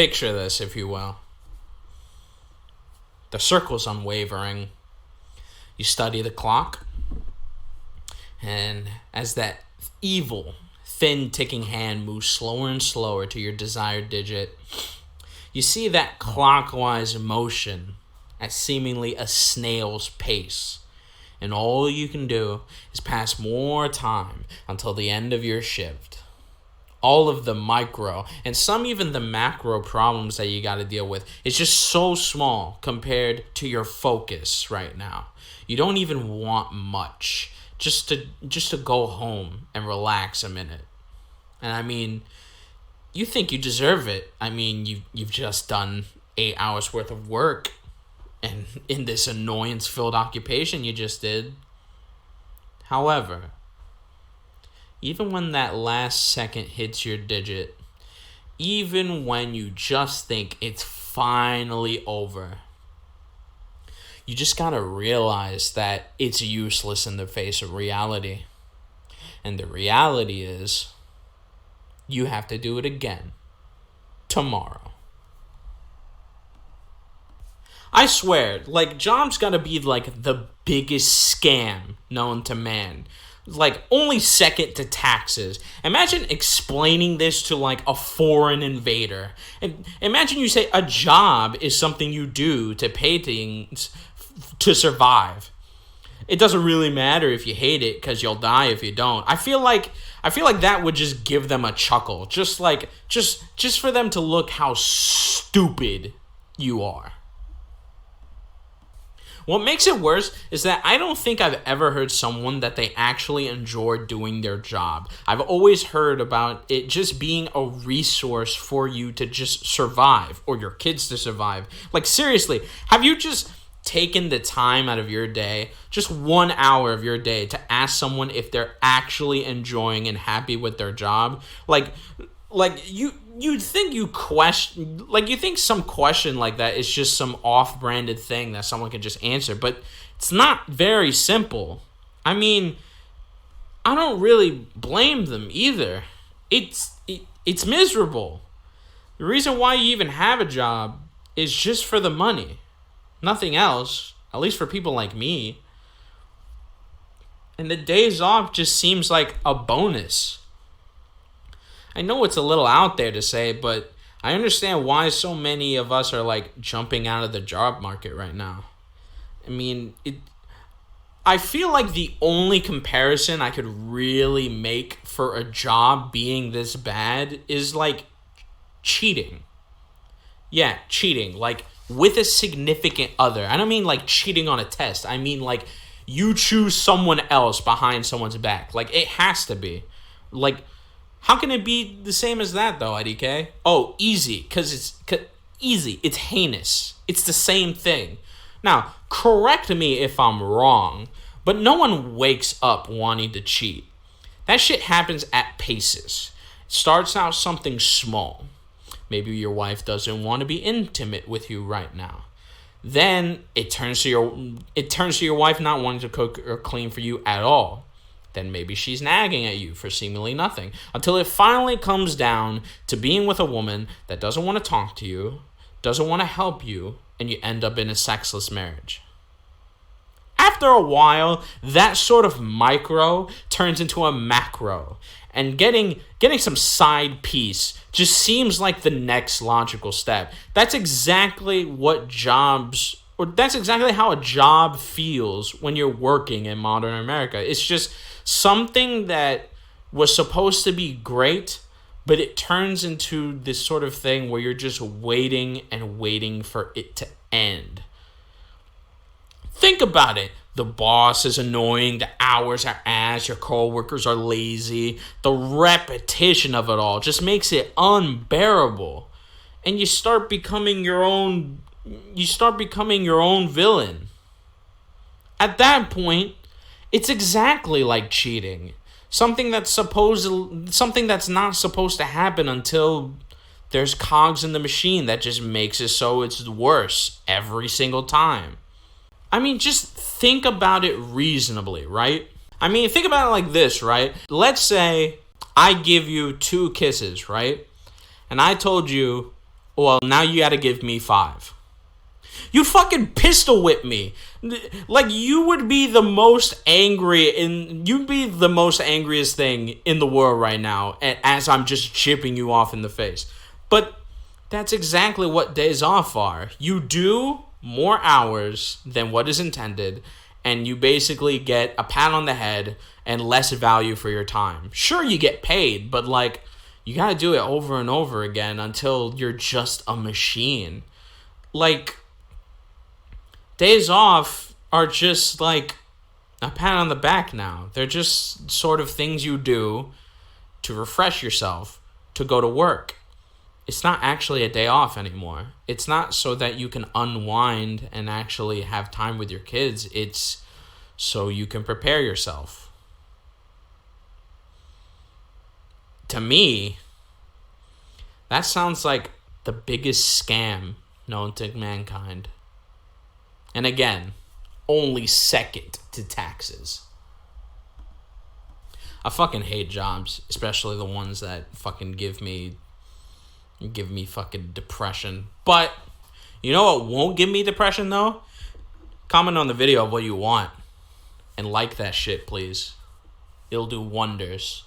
Picture this, if you will. The circle's unwavering. You study the clock, and as that evil, thin ticking hand moves slower and slower to your desired digit, you see that clockwise motion at seemingly a snail's pace. And all you can do is pass more time until the end of your shift. All of the micro and some even the macro problems that you got to deal with is just so small compared to your focus right now. You don't even want much, just to go home and relax a minute. And I mean, you think you deserve it. I mean, you've just done 8 hours worth of work, and in this annoyance-filled occupation you just did. However, even when that last second hits your digit, even when you just think it's finally over, you just gotta realize that it's useless in the face of reality. And the reality is, you have to do it again tomorrow. I swear, jobs gotta be the biggest scam known to man. Only second to taxes. Imagine explaining this to a foreign invader. And imagine you say a job is something you do to pay things to survive. It doesn't really matter if you hate it, because you'll die if you don't. I feel like that would just give them a chuckle. Just for them to look how stupid you are. What makes it worse is that I don't think I've ever heard someone that they actually enjoy doing their job. I've always heard about it just being a resource for you to just survive, or your kids to survive. Seriously, have you just taken the time out of your day, just 1 hour of your day, to ask someone if they're actually enjoying and happy with their job? You'd think you think some question like that is just some off-branded thing that someone can just answer, but it's not very simple. I mean, I don't really blame them either. It's miserable. The reason why you even have a job is just for the money. Nothing else, at least for people like me. And the days off just seems like a bonus. I know it's a little out there to say, but I understand why so many of us are jumping out of the job market right now. I mean, I feel like the only comparison I could really make for a job being this bad is cheating. Yeah, cheating. With a significant other. I don't mean cheating on a test. I mean you choose someone else behind someone's back. It has to be. How can it be the same as that, though, IDK? Oh, easy, because it's easy. It's heinous. It's the same thing. Now, correct me if I'm wrong, but no one wakes up wanting to cheat. That shit happens at paces. It starts out something small. Maybe your wife doesn't want to be intimate with you right now. Then it turns to your wife not wanting to cook or clean for you at all. Then maybe she's nagging at you for seemingly nothing, until it finally comes down to being with a woman that doesn't want to talk to you, doesn't want to help you, and you end up in a sexless marriage. After a while, that sort of micro turns into a macro, and getting some side piece just seems like the next logical step. That's exactly that's exactly how a job feels when you're working in modern America. It's just something that was supposed to be great, but it turns into this sort of thing where you're just waiting and waiting for it to end. Think about it. The boss is annoying, the hours are ass, your coworkers are lazy. The repetition of it all just makes it unbearable. And you start becoming your own villain. At that point, it's exactly like cheating. Something that's not supposed to happen until there's cogs in the machine that just makes it so it's worse every single time. I mean, just think about it reasonably, right? I mean, think about it like this, right? Let's say I give you 2 kisses, right? And I told you, Well, now you gotta give me 5. You'd fucking pistol whip me. Like, you would be the most angry you'd be the most angriest thing in the world right now as I'm just chipping you off in the face. But that's exactly what days off are. You do more hours than what is intended, and you basically get a pat on the head and less value for your time. Sure, you get paid, but like, you gotta do it over and over again until you're just a machine. Like, days off are just like a pat on the back now. They're just sort of things you do to refresh yourself, to go to work. It's not actually a day off anymore. It's not so that you can unwind and actually have time with your kids. It's so you can prepare yourself. To me, that sounds like the biggest scam known to mankind. And again, only second to taxes. I fucking hate jobs, especially the ones that fucking give me fucking depression. But you know what won't give me depression though? Comment on the video of what you want and like that shit, please. It'll do wonders.